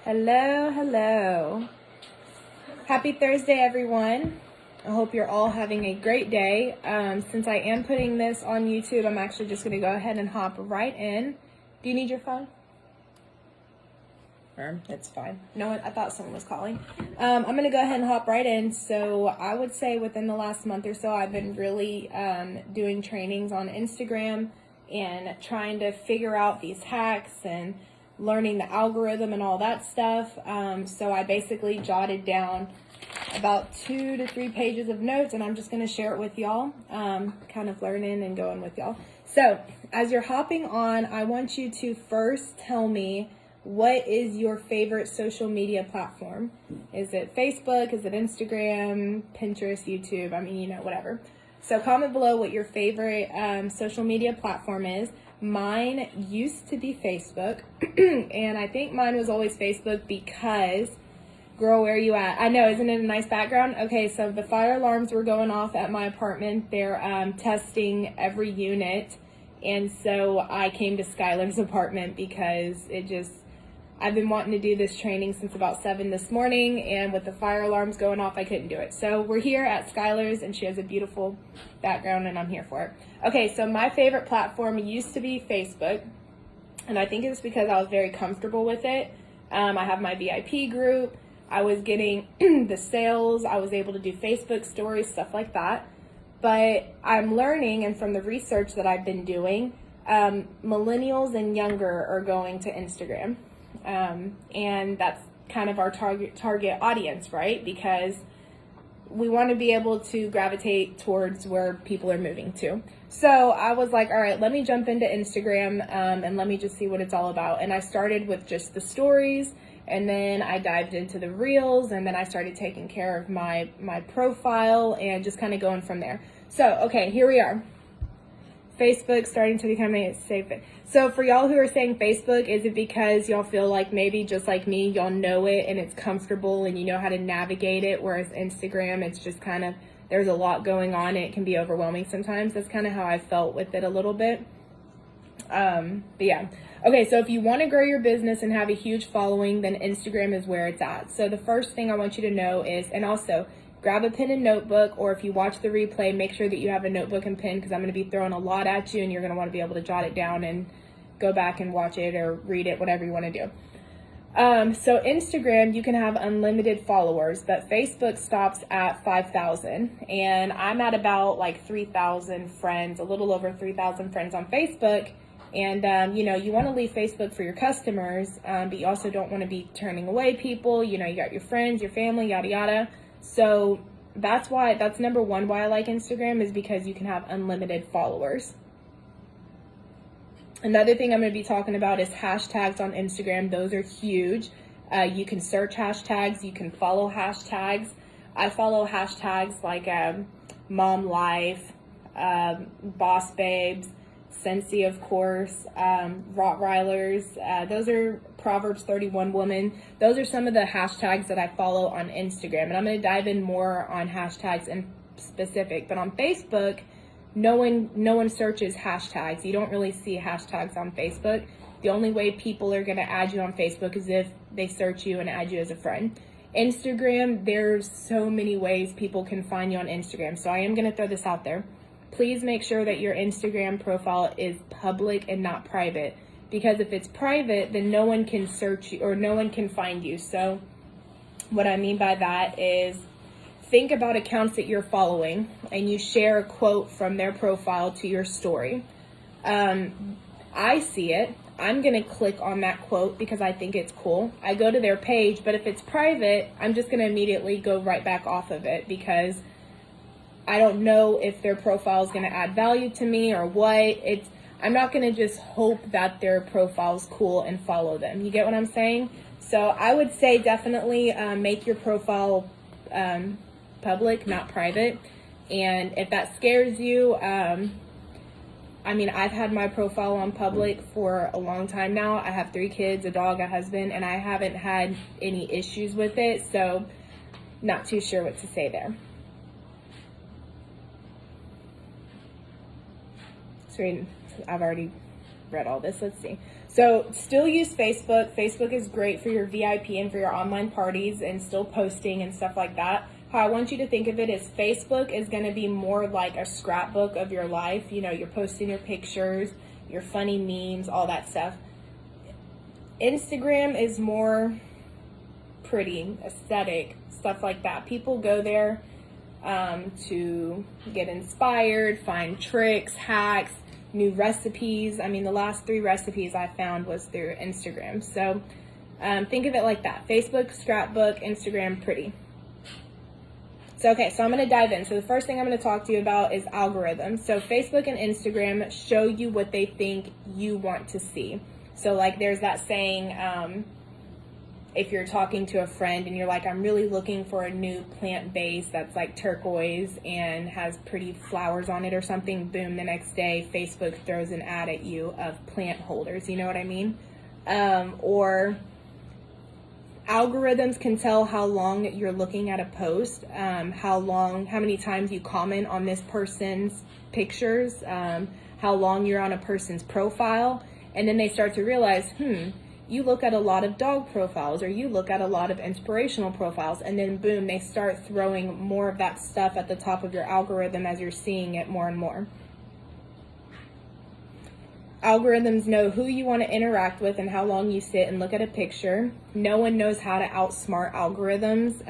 Hello, hello. Happy Thursday, everyone. I hope you're all having a great day. Since I am putting this on YouTube, I'm actually just going to go ahead and hop right in. Do you need your phone? It's fine. No, I thought someone was calling. I'm going to go ahead and hop right in. So I would say within the last month or so, I've been really doing trainings on Instagram and trying to figure out these hacks and learning the algorithm and all that stuff. So I basically jotted down about 2 to 3 pages of notes, and I'm just going to share it with y'all, kind of learning and going with y'all. So as you're hopping on, I want you to first tell me, what is your favorite social media platform? Is it Facebook? Is it Instagram, Pinterest, YouTube? I mean, whatever. So comment below what your favorite social media platform is. Mine used to be Facebook, and I think mine was always Facebook because, girl, where are you at? I know, isn't it a nice background? Okay, so the fire alarms were going off at my apartment. They're testing every unit, and so I came to Skylar's apartment because I've been wanting to do this training since about 7 this morning, and with the fire alarms going off, I couldn't do it. So we're here at Skylar's, and she has a beautiful background, and I'm here for it. Okay, so my favorite platform used to be Facebook, and I think it's because I was very comfortable with it. I have my VIP group. I was getting the sales. I was able to do Facebook stories, stuff like that. But I'm learning, and from the research that I've been doing, millennials and younger are going to Instagram. And that's kind of our target audience, right? Because we want to be able to gravitate towards where people are moving to. So I was like, all right, let me jump into Instagram, and let me just see what it's all about. And I started with just the stories, and then I dived into the reels, and then I started taking care of my profile and just kind of going from there. So, okay, here we are. Facebook starting to become a safe. So for y'all who are saying Facebook, is it because y'all feel like maybe just like me, y'all know it and it's comfortable and you know how to navigate it, whereas Instagram, it's just kind of, there's a lot going on and it can be overwhelming sometimes. That's kind of how I felt with it a little bit. But yeah. Okay, so if you want to grow your business and have a huge following, then Instagram is where it's at. So the first thing I want you to know is, and also, grab a pen and notebook, or if you watch the replay, make sure that you have a notebook and pen, because I'm going to be throwing a lot at you and you're going to want to be able to jot it down and go back and watch it or read it, whatever you want to do. So Instagram, you can have unlimited followers, but Facebook stops at 5,000, and I'm at about like 3,000 friends, a little over 3,000 friends on Facebook. And, you want to leave Facebook for your customers, but you also don't want to be turning away people. You got your friends, your family, yada, yada. So that's number one why I like Instagram, is because you can have unlimited followers. Another thing I'm going to be talking about is hashtags on Instagram. Those are huge. You can search hashtags. You can follow hashtags. I follow hashtags like Mom Life, Boss Babes, Scentsy, of course, Rottweilers. Those are Proverbs 31 woman. Those are some of the hashtags that I follow on Instagram. And I'm going to dive in more on hashtags in specific. But on Facebook, no one searches hashtags. You don't really see hashtags on Facebook. The only way people are going to add you on Facebook is if they search you and add you as a friend. Instagram, there's so many ways people can find you on Instagram. So I am going to throw this out there. Please make sure that your Instagram profile is public and not private, because if it's private, then no one can search you or no one can find you. So what I mean by that is, think about accounts that you're following and you share a quote from their profile to your story. I see it. I'm going to click on that quote because I think it's cool. I go to their page, but if it's private, I'm just going to immediately go right back off of it, because I don't know if their profile is going to add value to me or what. I'm not going to just hope that their profile is cool and follow them. You get what I'm saying? So I would say definitely make your profile public, not private. And if that scares you, I've had my profile on public for a long time now. I have 3 kids, a dog, a husband, and I haven't had any issues with it. So not too sure what to say there. I've already read all this. Let's see. So still use Facebook. Facebook is great for your VIP and for your online parties and still posting and stuff like that. How I want you to think of it is Facebook is going to be more like a scrapbook of your life. You know, you're posting your pictures, your funny memes, all that stuff. Instagram is more pretty, aesthetic, stuff like that. People go there to get inspired, find tricks, hacks, new recipes. I mean, the last 3 recipes I found was through Instagram. So think of it like that. Facebook, scrapbook, Instagram, pretty. So, okay, so I'm going to dive in. So the first thing I'm going to talk to you about is algorithms. So Facebook and Instagram show you what they think you want to see. So like there's that saying, if you're talking to a friend and you're like, I'm really looking for a new plant vase that's like turquoise and has pretty flowers on it or something, boom, the next day Facebook throws an ad at you of plant holders. You know what I mean? Or algorithms can tell how long you're looking at a post, how many times you comment on this person's pictures, how long you're on a person's profile, and then they start to realize, you look at a lot of dog profiles or you look at a lot of inspirational profiles, and then boom, they start throwing more of that stuff at the top of your algorithm as you're seeing it more and more. Algorithms know who you want to interact with and how long you sit and look at a picture. No one knows how to outsmart algorithms.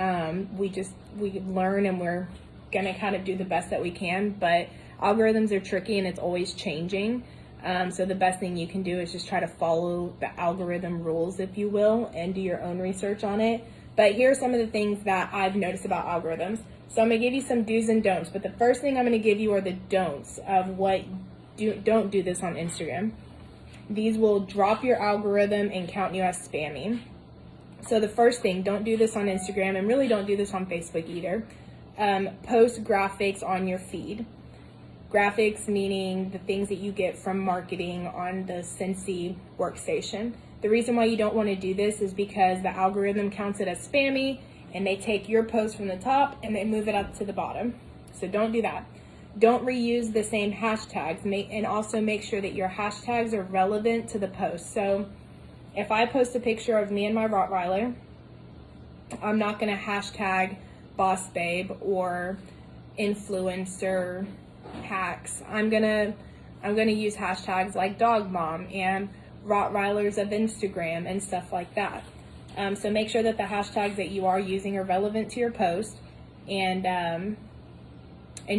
We learn and we're going to kind of do the best that we can, but algorithms are tricky and it's always changing. So the best thing you can do is just try to follow the algorithm rules, if you will, and do your own research on it. But here are some of the things that I've noticed about algorithms. So I'm going to give you some do's and don'ts, but the first thing I'm going to give you are the don'ts of what don't do this on Instagram. These will drop your algorithm and count you as spammy. So the first thing, don't do this on Instagram, and really don't do this on Facebook either. Post graphics on your feed. Graphics meaning the things that you get from marketing on the Scentsy workstation. The reason why you don't want to do this is because the algorithm counts it as spammy and they take your post from the top and they move it up to the bottom. So don't do that. Don't reuse the same hashtags, and also make sure that your hashtags are relevant to the post. So if I post a picture of me and my Rottweiler, I'm not going to hashtag boss babe or influencer hacks. I'm gonna use hashtags like dog mom and Rottweilers of Instagram and stuff like that. So make sure that the hashtags that you are using are relevant to your post, and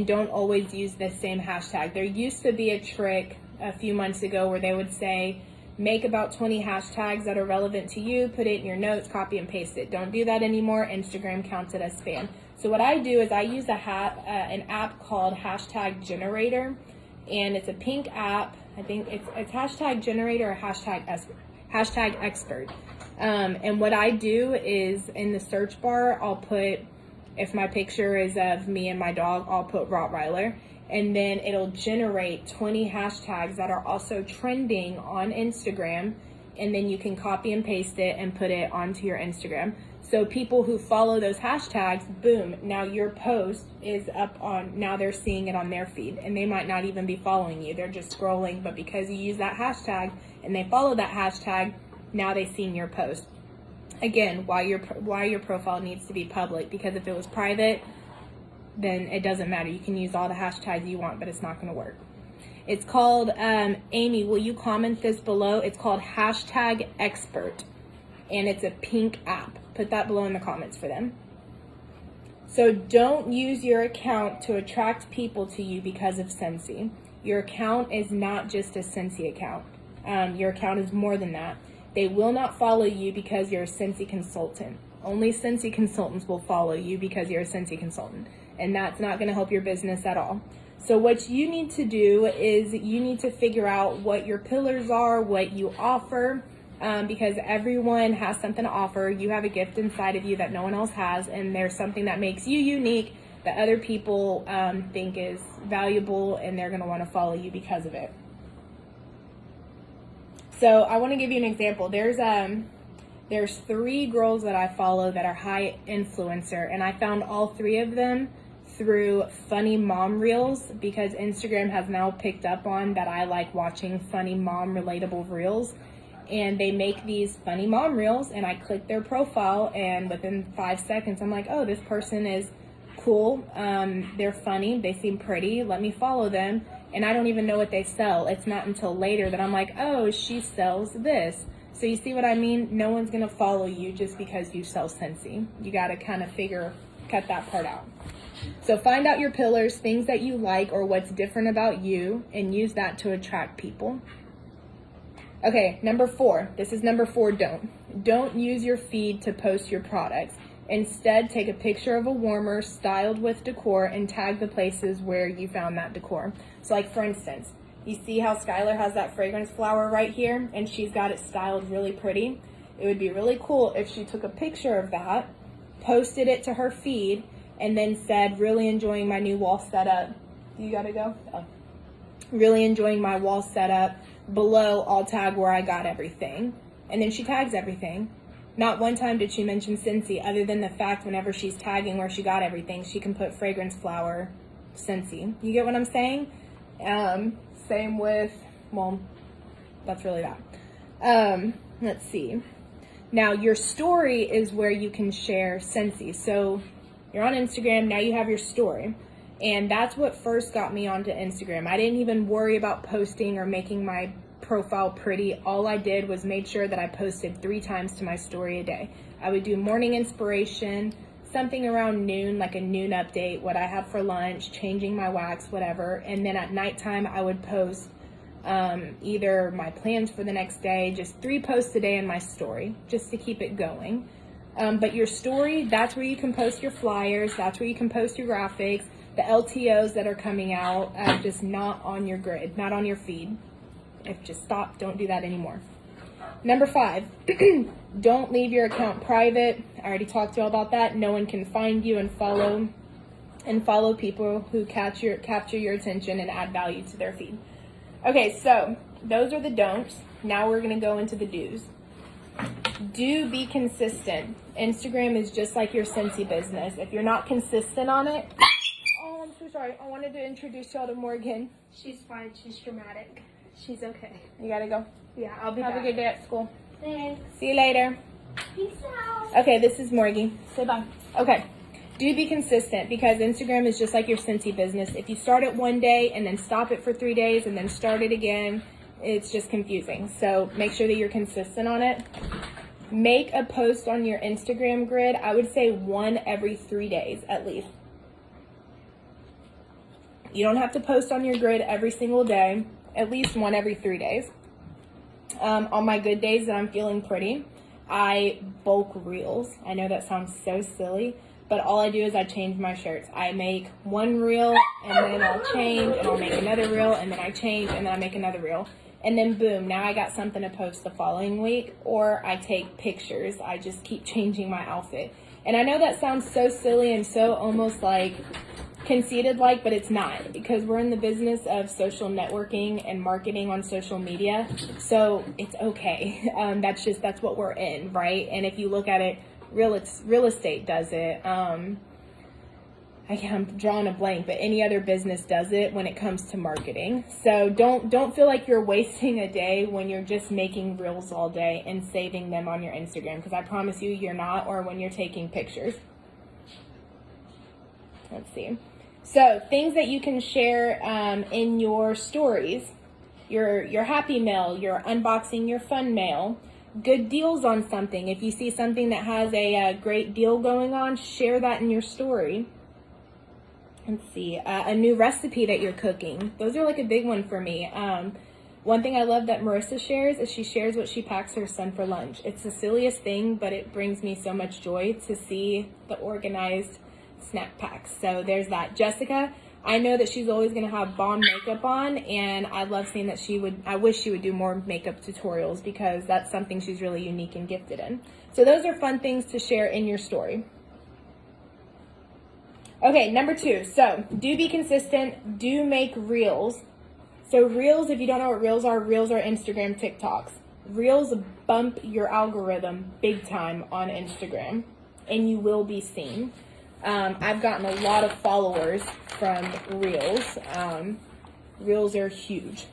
don't always use the same hashtag. There used to be a trick a few months ago where they would say, make about 20 hashtags that are relevant to you, put it in your notes, copy and paste it. Don't do that anymore. Instagram counts it as spam. So what I do is I use an app called Hashtag Generator, and it's a pink app. I think it's Hashtag Generator or Hashtag Expert. And what I do is in the search bar, I'll put, if my picture is of me and my dog, I'll put Rottweiler, and then it'll generate 20 hashtags that are also trending on Instagram, and then you can copy and paste it and put it onto your Instagram. So people who follow those hashtags, boom, now your post is up on, now they're seeing it on their feed, and they might not even be following you. They're just scrolling, but because you use that hashtag and they follow that hashtag, now they've seen your post. Again, why your profile needs to be public, because if it was private, then it doesn't matter. You can use all the hashtags you want, but it's not going to work. It's called, Amy, will you comment this below? It's called Hashtag Expert, and it's a pink app. Put that below in the comments for them. So don't use your account to attract people to you because of Scentsy. Your account is not just a Scentsy account. Your account is more than that. They will not follow you because you're a Scentsy consultant. Only Scentsy consultants will follow you because you're a Scentsy consultant. And that's not going to help your business at all. So what you need to do is you need to figure out what your pillars are, what you offer, because everyone has something to offer. You have a gift inside of you that no one else has, and there's something that makes you unique that other people think is valuable, and they're going to want to follow you because of it. So I want to give you an example. There's 3 girls that I follow that are high influencer, and I found all 3 of them through funny mom reels, because Instagram has now picked up on that I like watching funny mom relatable reels. And they make these funny mom reels, and I click their profile, and within 5 seconds I'm like, oh, this person is cool, they're funny, they seem pretty, let me follow them. And I don't even know what they sell. It's not until later that I'm like, oh, she sells this. So you see what I mean? No one's gonna follow you just because you sell Scentsy. You gotta kind of cut that part out. So find out your pillars, things that you like or what's different about you, and use that to attract people. Okay, number 4. This is number 4, don't. Don't use your feed to post your products. Instead, take a picture of a warmer styled with decor and tag the places where you found that decor. So like for instance, you see how Skylar has that fragrance flower right here and she's got it styled really pretty? It would be really cool if she took a picture of that, posted it to her feed, and then said, really enjoying my new wall setup. You gotta go? Oh. Really enjoying my wall setup. Below, I'll tag where I got everything. And then she tags everything. Not one time did she mention Scentsy, other than the fact whenever she's tagging where she got everything, she can put fragrance flower, Scentsy. You get what I'm saying? Same with, well, that's really that. Let's see. Now, your story is where you can share Scentsy. So you're on Instagram, now you have your story. And that's what first got me onto Instagram. I didn't even worry about posting or making my profile pretty. All I did was made sure that I posted 3 times to my story a day. I would do morning inspiration, something around noon, like a noon update, what I have for lunch, changing my wax, whatever. And then at nighttime, I would post either my plans for the next day, just 3 posts a day in my story, just to keep it going. But your story, that's where you can post your flyers, that's where you can post your graphics, the LTOs that are coming out, just not on your grid, not on your feed. Just stop, don't do that anymore. Number 5, don't leave your account private. I already talked to you all about that. No one can find you and follow people who capture your attention and add value to their feed. Okay, so those are the don'ts. Now we're gonna go into the do's. Do be consistent. Instagram is just like your Scentsy business. If you're not consistent on it, oh, I'm so sorry. I wanted to introduce y'all to Morgan. She's fine. She's dramatic. She's okay. You gotta go. Yeah, I'll be Have back. a good day at school. Thanks. See you later. Peace out. Okay, this is Morgie. Say bye. Okay. Do be consistent, because Instagram is just like your Scentsy business. If you start it one day and then stop it for 3 days and then start it again, it's just confusing. So make sure that you're consistent on it. Make a post on your Instagram grid. I would say 1 every 3 days at least. You don't have to post on your grid every single day. At least 1 every 3 days. On my good days that I'm feeling pretty, I bulk reels. I know that sounds so silly, but all I do is I change my shirts. I make 1 reel, and then I'll change, and I'll make another reel, and then I change, and then I make another reel. And then boom, now I got something to post the following week. Or I take pictures. I just keep changing my outfit. And I know that sounds so silly and so almost like conceited like, but it's not, because we're in the business of social networking and marketing on social media, so it's okay. That's what we're in, right? And if you look at it, real estate does it. I'm drawing a blank, but any other business does it when it comes to marketing. So don't feel like you're wasting a day when you're just making reels all day and saving them on your Instagram, because I promise you, you're not, or when you're taking pictures. Let's see. So things that you can share in your stories, your happy mail, your unboxing, your fun mail, good deals on something. If you see something that has a great deal going on, share that in your story. Let's see, a new recipe that you're cooking. Those are like a big one for me. One thing I love that Marissa shares is she shares what she packs her son for lunch. It's the silliest thing, but it brings me so much joy to see the organized snack packs. So there's that. Jessica, I know that she's always going to have bomb makeup on, and I love seeing that I wish she would do more makeup tutorials, because that's something she's really unique and gifted in. So those are fun things to share in your story. Okay, number 2. So do be consistent. Do make reels. So reels, if you don't know what reels are Instagram TikToks. Reels bump your algorithm big time on Instagram, and you will be seen. I've gotten a lot of followers from Reels. Reels are huge.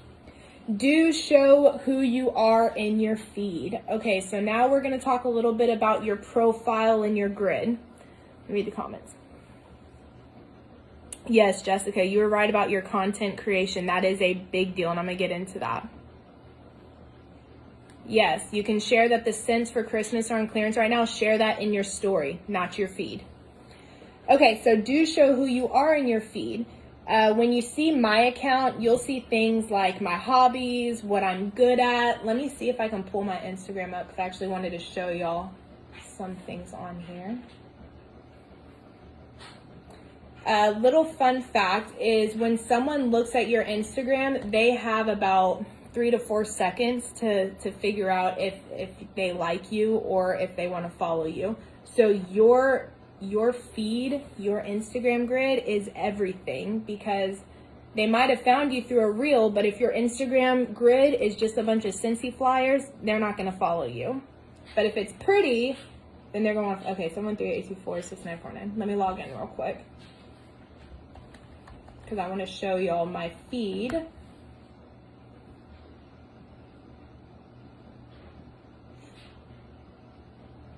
Do show who you are in your feed. Okay, so now we're going to talk a little bit about your profile and your grid. Read the comments. Yes, Jessica, you were right about your content creation. That is a big deal, and I'm going to get into that. Yes, you can share that the scents for Christmas are on clearance right now. Share that in your story, not your feed. Okay, so do show who you are in your feed. When you see my account, you'll see things like my hobbies, what I'm good at. Let me see if I can pull my Instagram up because I actually wanted to show y'all some things on here. A little fun fact is when someone looks at your Instagram, they have about 3 to 4 seconds to figure out if they like you or if they want to follow you. So your feed, your Instagram grid is everything because they might have found you through a reel, but if your Instagram grid is just a bunch of Scentsy flyers, they're not going to follow you. But if it's pretty, then they're going to, okay, 713-824-6949. Let me log in real quick because I want to show y'all my feed.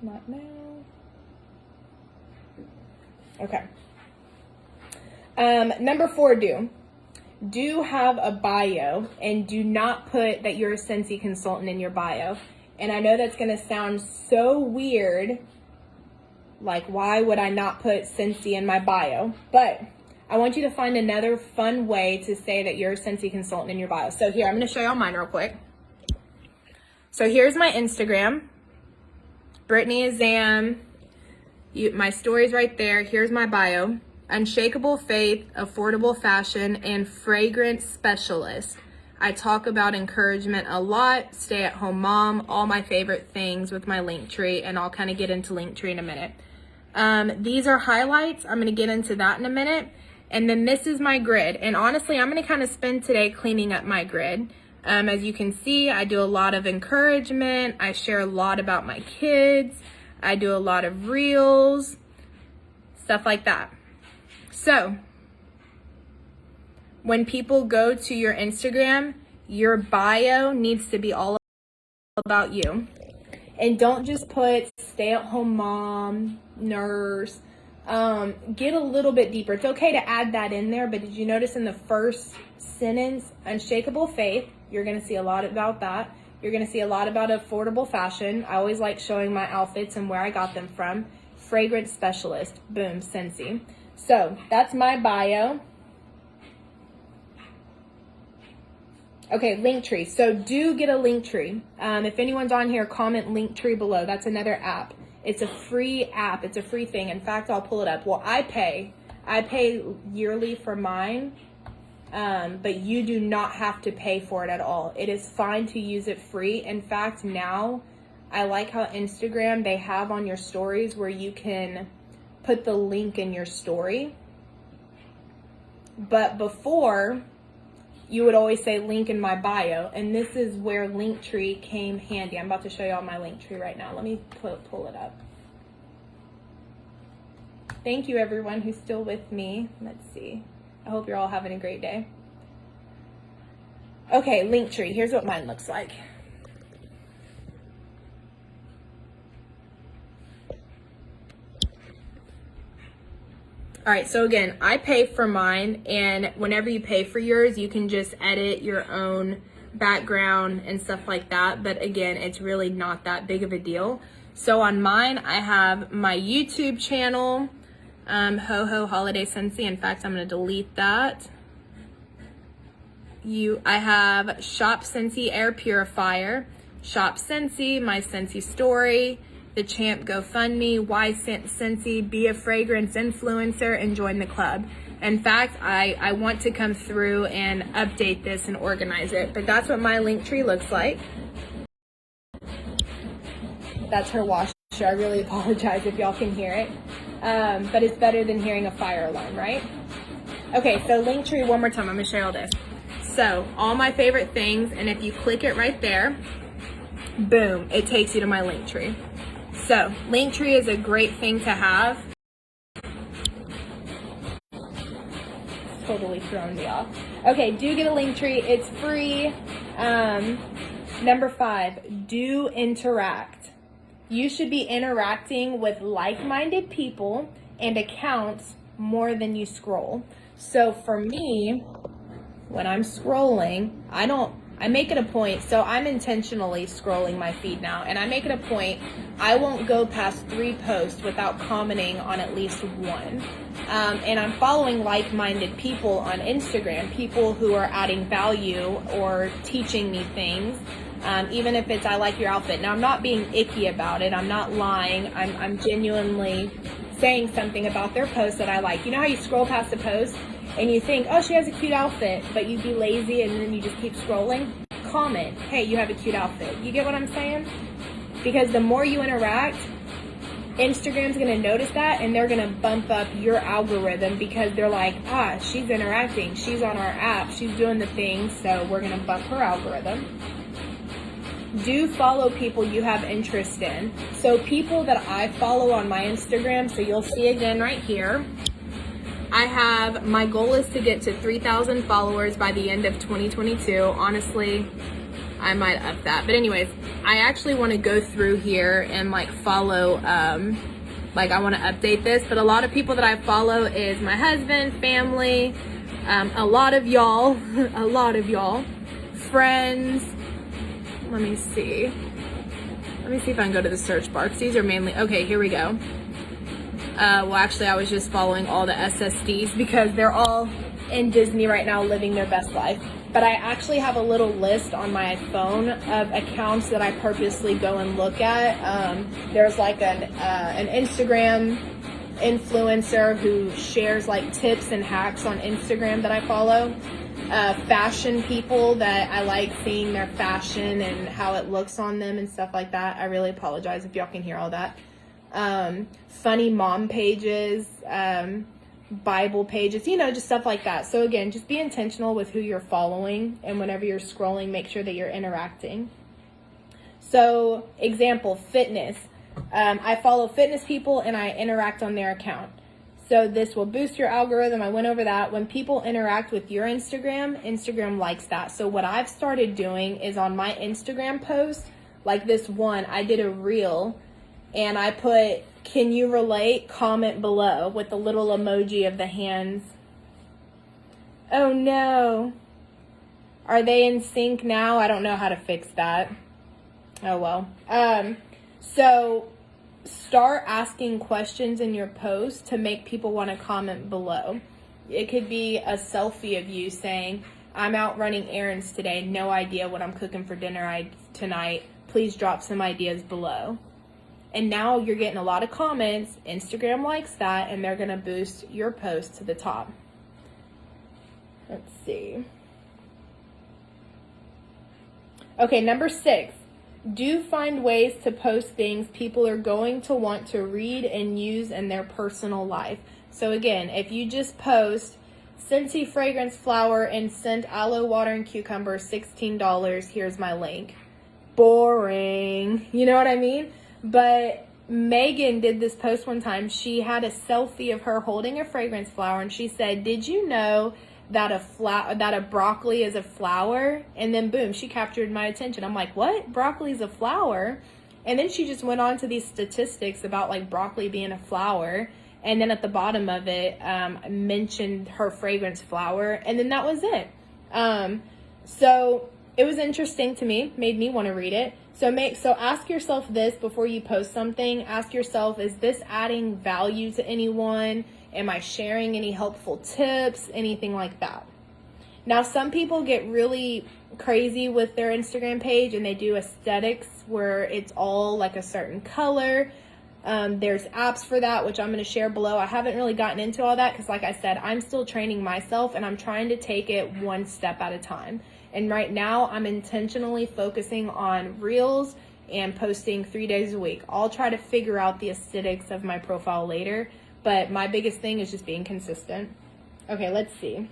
Not now. Okay. Number 4, do have a bio and do not put that you're a Scentsy consultant in your bio. And I know that's going to sound so weird. Like, why would I not put Scentsy in my bio? But I want you to find another fun way to say that you're a Scentsy consultant in your bio. So here, I'm going to show y'all mine real quick. So here's my Instagram. Brittany Azam. My story's right there. Here's my bio. Unshakable faith, affordable fashion, and fragrance specialist. I talk about encouragement a lot, stay-at-home mom, all my favorite things with my Linktree, and I'll kind of get into Linktree in a minute. These are highlights. I'm going to get into that in a minute. And then this is my grid. And honestly, I'm going to kind of spend today cleaning up my grid. As you can see, I do a lot of encouragement. I share a lot about my kids. I do a lot of reels, stuff like that. So, when people go to your Instagram, your bio needs to be all about you. And don't just put stay-at-home mom, nurse. Get a little bit deeper. It's okay to add that in there, but did you notice in the first sentence, unshakable faith, you're going to see a lot about that. You're going to see a lot about affordable fashion. I always like showing my outfits and where I got them from. Fragrance specialist, boom, Scentsy. So that's my bio. Okay, Linktree. So do get a Linktree. If anyone's on here, comment Linktree below. That's another app. It's a free app. It's a free thing. In fact, I'll pull it up. Well, I pay yearly for mine, but you do not have to pay for it at all. It is fine to use it free. In fact, now I like how Instagram, they have on your stories where you can put the link in your story. But before, you would always say link in my bio, and this is where Linktree came handy. I'm about to show you all my Linktree right now. Let me pull it up. Thank you everyone who's still with me. Let's see. I hope you're all having a great day. Okay, Linktree. Here's what mine looks like. All right, so again, I pay for mine, and whenever you pay for yours, you can just edit your own background and stuff like that. But again, it's really not that big of a deal. So on mine, I have my YouTube channel, Ho Ho Holiday Scentsy. In fact, I'm going to delete that. I have Shop Scentsy Air Purifier, Shop Scentsy, my Scentsy story, the Champ GoFundMe, Why Scentsy, be a fragrance influencer, and join the club. In fact, I want to come through and update this and organize it, but that's what my Linktree looks like. That's her washer. I really apologize if y'all can hear it, but it's better than hearing a fire alarm, right? Okay, so Linktree, one more time, I'm gonna show you all this. So, all my favorite things, and if you click it right there, boom, it takes you to my Linktree. So, Linktree is a great thing to have. totally thrown me off. Okay, do get a Linktree. It's free. Number 5, do interact. You should be interacting with like-minded people and accounts more than you scroll. So for me, when I'm scrolling, I make it a point, so I'm intentionally scrolling my feed now, and I make it a point, I won't go past 3 posts without commenting on at least 1. And I'm following like-minded people on Instagram, people who are adding value or teaching me things, even if it's I like your outfit. Now, I'm not being icky about it, I'm not lying, I'm genuinely saying something about their post that I like. You know how you scroll past a post and you think, oh, she has a cute outfit, but you'd be lazy and then you just keep scrolling? Comment, hey, you have a cute outfit. You get what I'm saying? Because the more you interact, Instagram's going to notice that and they're going to bump up your algorithm because they're like, she's interacting, she's on our app, she's doing the things, so we're going to bump her algorithm. Do follow people you have interest in. So people that I follow on my Instagram, so you'll see again right here, my goal is to get to 3,000 followers by the end of 2022. Honestly, I might up that. But anyways, I actually want to go through here and follow, I want to update this. But a lot of people that I follow is my husband, family, a lot of y'all, friends. Let me see if I can go to the search bar, because these are mainly, okay, here we go. Well, actually, I was just following all the SSDs because they're all in Disney right now living their best life. But I actually have a little list on my phone of accounts that I purposely go and look at. There's an Instagram influencer who shares tips and hacks on Instagram that I follow. Fashion people that I like seeing their fashion and how it looks on them and stuff like that. I really apologize if y'all can hear all that. Funny mom pages, Bible pages, just stuff like that. So again, just be intentional with who you're following, and whenever you're scrolling, make sure that you're interacting. So example, fitness. I follow fitness people and I interact on their account. So this will boost your algorithm. I went over that. When people interact with your Instagram likes that. So what I've started doing is on my Instagram post, like this one, I did a reel and I put, can you relate? Comment below with the little emoji of the hands. Oh no. Are they in sync now? I don't know how to fix that. Oh well. So start asking questions in your post to make people want to comment below. It could be a selfie of you saying, I'm out running errands today, no idea what I'm cooking for dinner tonight, please drop some ideas below. And now you're getting a lot of comments, Instagram likes that, and they're going to boost your post to the top. Let's see. Okay, number 6. Do find ways to post things people are going to want to read and use in their personal life. So again, if you just post Scentsy fragrance flower and scent aloe water and cucumber, $16, here's my link. Boring. You know what I mean? But Megan did this post one time. She had a selfie of her holding a fragrance flower and she said, did you know that a broccoli is a flower? And then boom, she captured my attention. I'm like, what? Broccoli is a flower? And then she just went on to these statistics about broccoli being a flower. And then at the bottom of it, mentioned her fragrance flower. And then that was it. So it was interesting to me, made me want to read it. So ask yourself this before you post something. Ask yourself, is this adding value to anyone? Am I sharing any helpful tips? Anything like that. Now, some people get really crazy with their Instagram page and they do aesthetics where it's all a certain color. There's apps for that, which I'm going to share below. I haven't really gotten into all that because, like I said, I'm still training myself and I'm trying to take it one step at a time. And right now, I'm intentionally focusing on reels and posting 3 days a week. I'll try to figure out the aesthetics of my profile later. But my biggest thing is just being consistent. Okay, let's see.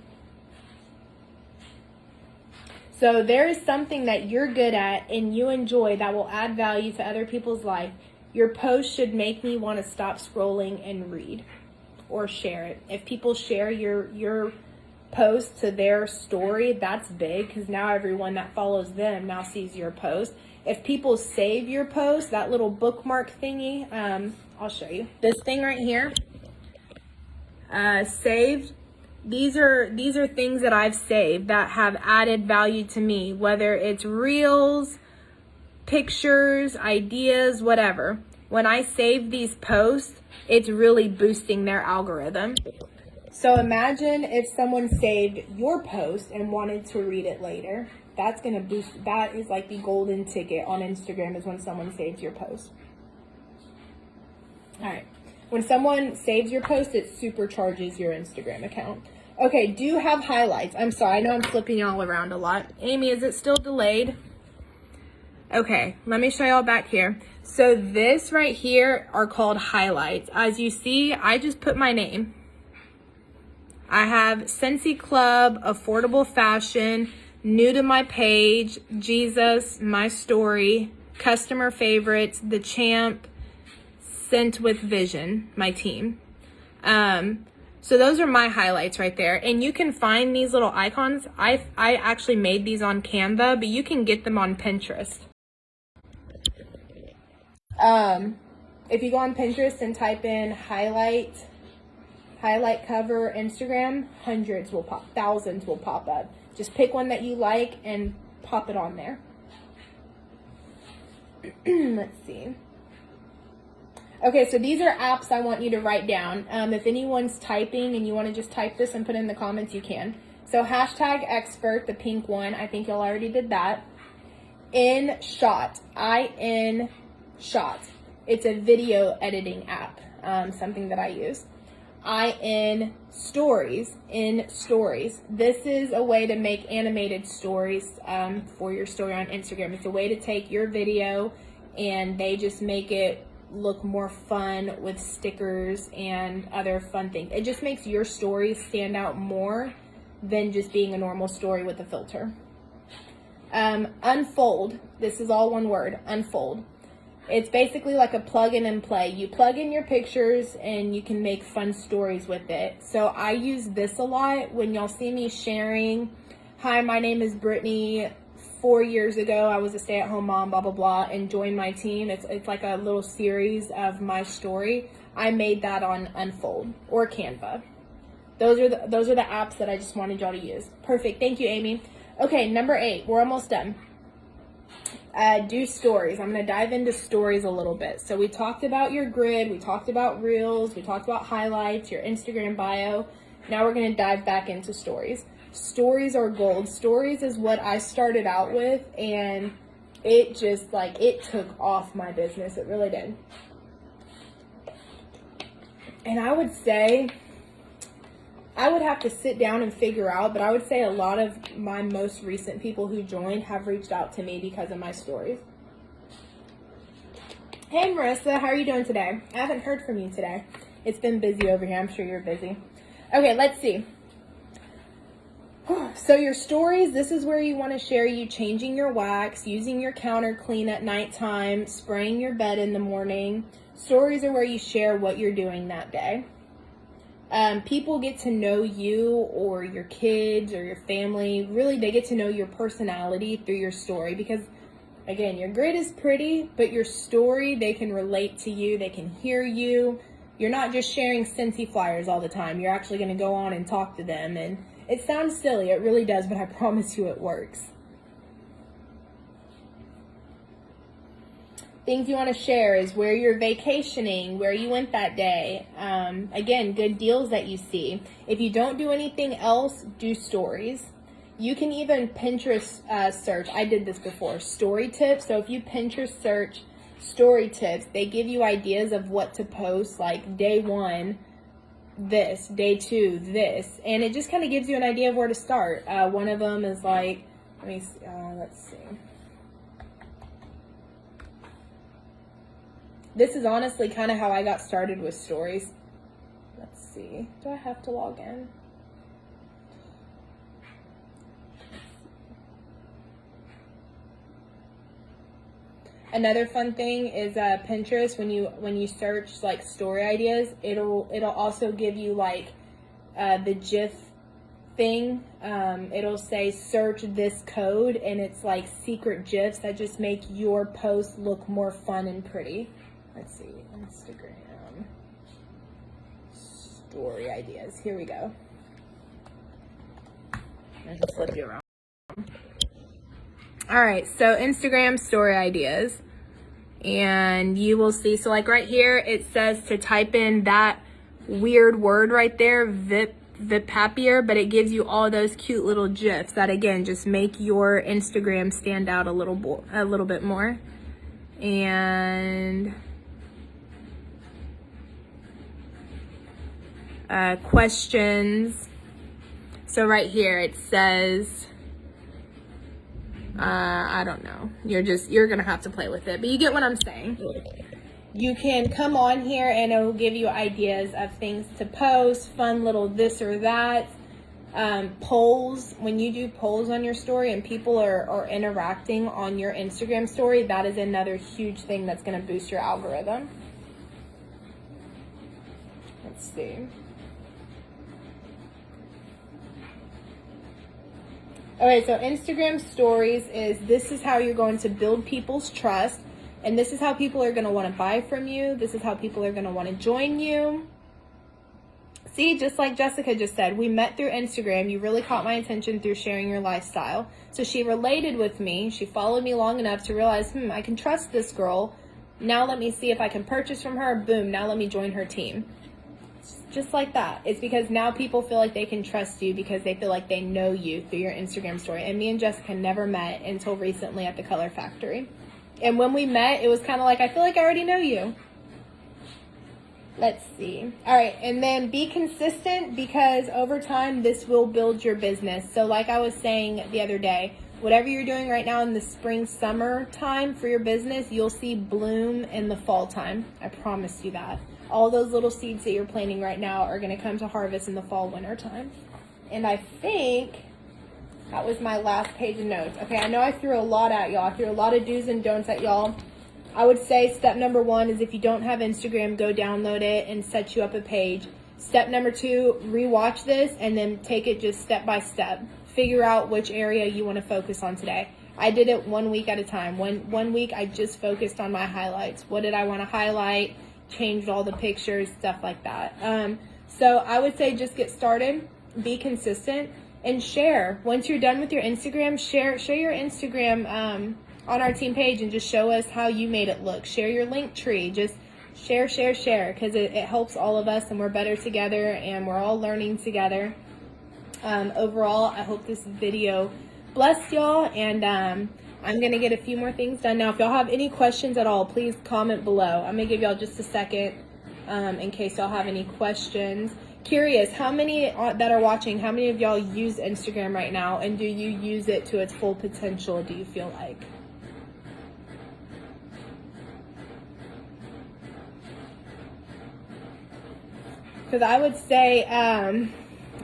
So there is something that you're good at and you enjoy that will add value to other people's life. Your post should make me want to stop scrolling and read or share it. If people share your post to their story, that's big because now everyone that follows them now sees your post. If people save your post, that little bookmark thingy, I'll show you. This thing right here, saved. These are things that I've saved that have added value to me, whether it's reels, pictures, ideas, whatever. When I save these posts, it's really boosting their algorithm. So imagine if someone saved your post and wanted to read it later. That's going to boost. That is like the golden ticket on Instagram, is when someone saves your post. All right. When someone saves your post, it supercharges your Instagram account. Okay, do have highlights. I'm sorry, I know I'm flipping y'all around a lot. Amy, is it still delayed? Okay, let me show y'all back here. So this right here are called highlights. As you see, I just put my name. I have Scentsy Club, affordable fashion, new to my page, Jesus, my story, customer favorites, the champ, Scent with Vision, my team. So those are my highlights right there. And you can find these little icons. I actually made these on Canva, but you can get them on Pinterest. If you go on Pinterest and type in highlight cover Instagram, hundreds will pop, thousands will pop up. Just pick one that you like and pop it on there. Let's see. Okay, so these are apps I want you to write down. If anyone's typing and you want to just type this and put it in the comments, you can. So hashtag expert, the pink one. I think y'all already did that. InShot, InShot. It's a video editing app, something that I use. InStories, InStories. This is a way to make animated stories for your story on Instagram. It's a way to take your video and they just make it look more fun with stickers and other fun things. It just makes your stories stand out more than just being a normal story with a filter. Unfold. This is all one word, Unfold. It's basically like a plug in and play. You plug in your pictures and you can make fun stories with it. So I use this a lot when y'all see me sharing, hi, my name is Brittany. 4 years ago, I was a stay-at-home mom, blah, blah, blah, and joined my team. It's like a little series of my story. I made that on Unfold or Canva. Those are the apps that I just wanted y'all to use. Perfect. Thank you, Amy. Okay, number 8. We're almost done. Do stories. I'm going to dive into stories a little bit. So we talked about your grid. We talked about reels. We talked about highlights, your Instagram bio. Now we're going to dive back into stories. Stories are gold. Stories is what I started out with, and it just it took off my business. It really did. And I would say, I would have to sit down and figure out, but I would say a lot of my most recent people who joined have reached out to me because of my stories. Hey Marissa, how are you doing today? I haven't heard from you today. It's been busy over here. I'm sure you're busy. Okay, let's see. So your stories, this is where you want to share you changing your wax, using your counter clean at nighttime, spraying your bed in the morning. Stories are where you share what you're doing that day. People get to know you or your kids or your family. Really, they get to know your personality through your story because, again, your grid is pretty, but your story, they can relate to you. They can hear you. You're not just sharing Scentsy flyers all the time. You're actually going to go on and talk to them. And it sounds silly. It really does, but I promise you it works. Things you want to share is where you're vacationing, where you went that day. Again, good deals that you see. If you don't do anything else, do stories. You can even Pinterest search. I did this before. Story tips. So if you Pinterest search story tips, they give you ideas of what to post, like day 1, this, day 2, this. And it just kind of gives you an idea of where to start. One of them is like, let's see. This is honestly kind of how I got started with stories. Let's see. Do I have to log in? Another fun thing is Pinterest. When you search like story ideas, it'll also give you like the GIF thing, it'll say search this code, and it's like secret GIFs that just make your post look more fun and pretty. Let's see, Instagram story ideas. Here we go. I just flip you around. All right, so Instagram story ideas, and you will see, so like right here, it says to type in that weird word right there, Vipapier, but it gives you all those cute little GIFs that again just make your Instagram stand out a little bit more. And questions. So right here it says, I don't know. You're gonna have to play with it, but you get what I'm saying. You can come on here and it will give you ideas of things to post, fun little this or that. Polls, when you do polls on your story and people are interacting on your Instagram story, that is another huge thing that's going to boost your algorithm. Let's see. Okay, so Instagram stories this is how you're going to build people's trust. And this is how people are going to want to buy from you. This is how people are going to want to join you. See, just like Jessica just said, we met through Instagram. You really caught my attention through sharing your lifestyle. So she related with me. She followed me long enough to realize, I can trust this girl. Now let me see if I can purchase from her. Boom, now let me join her team. Just like that. It's because now people feel like they can trust you because they feel like they know you through your Instagram story. And me and Jessica never met until recently at the Color Factory. And when we met, it was kind of like, I feel like I already know you. Let's see. All right. And then be consistent, because over time, this will build your business. So like I was saying the other day, whatever you're doing right now in the spring, summer time for your business, you'll see bloom in the fall time. I promise you that. All those little seeds that you're planting right now are going to come to harvest in the fall, winter time. And I think that was my last page of notes. Okay, I know I threw a lot at y'all. I threw a lot of do's and don'ts at y'all. I would say step number 1 is if you don't have Instagram, go download it and set you up a page. Step number 2, rewatch this and then take it just step by step. Figure out which area you want to focus on today. I did it 1 week at a time. One week I just focused on my highlights. What did I want to highlight? Changed all the pictures, stuff like that. So I would say just get started, be consistent, and share. Once you're done with your Instagram, share your Instagram on our team page and just show us how you made it look. Share your link tree. Just share, because it helps all of us and we're better together and we're all learning together. Overall, I hope this video blessed y'all, and I'm going to get a few more things done. Now, if y'all have any questions at all, please comment below. I'm going to give y'all just a second in case y'all have any questions. Curious, how many that are watching, how many of y'all use Instagram right now, and do you use it to its full potential, do you feel like? Because I would say,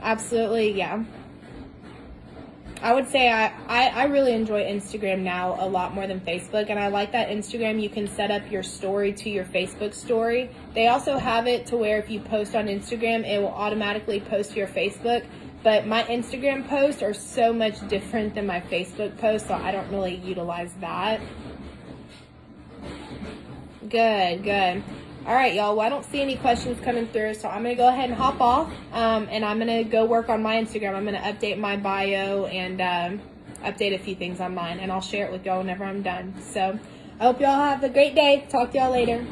absolutely, yeah. I would say I really enjoy Instagram now a lot more than Facebook, and I like that Instagram you can set up your story to your Facebook story. They also have it to where if you post on Instagram, it will automatically post to your Facebook, but my Instagram posts are so much different than my Facebook posts, so I don't really utilize that. Good. All right, y'all. Well, I don't see any questions coming through, so I'm going to go ahead and hop off, and I'm going to go work on my Instagram. I'm going to update my bio and update a few things on mine, and I'll share it with y'all whenever I'm done. So I hope y'all have a great day. Talk to y'all later.